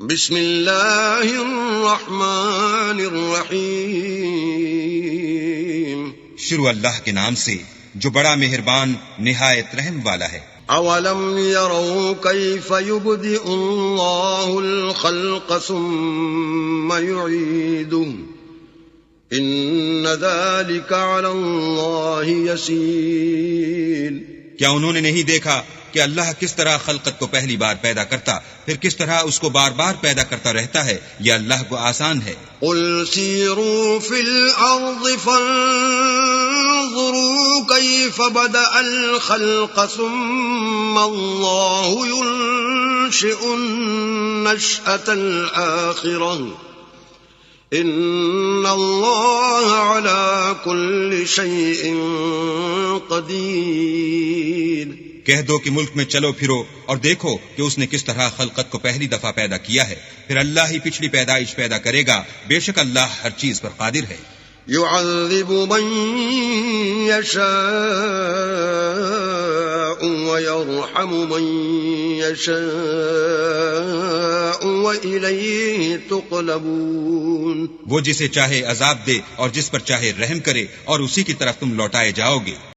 بسم اللہ الرحمن الرحیم شروع اللہ کے نام سے جو بڑا مہربان نہایت رحم والا ہے۔ اولم يروا كيف يبدئ اللہ الخلق ثم يعيده ان ذلك على اللہ یسیر۔ کیا انہوں نے نہیں دیکھا کہ اللہ کس طرح خلقت کو پہلی بار پیدا کرتا پھر کس طرح اس کو بار بار پیدا کرتا رہتا ہے؟ یہ اللہ کو آسان ہے۔ قل سیروا فی الارض فانظروا کیف بدأ الخلق ثم اللہ ينشئ النشأة الآخرة ان اللہ علی کل شیء قدیر۔ کہہ دو کہ ملک میں چلو پھرو اور دیکھو کہ اس نے کس طرح خلقت کو پہلی دفعہ پیدا کیا ہے، پھر اللہ ہی پچھلی پیدائش پیدا کرے گا، بے شک اللہ ہر چیز پر قادر ہے۔ يعذب من يشاء ويرحم من يشاء وإليه تقلبون۔ وہ جسے چاہے عذاب دے اور جس پر چاہے رحم کرے اور اسی کی طرف تم لوٹائے جاؤ گے۔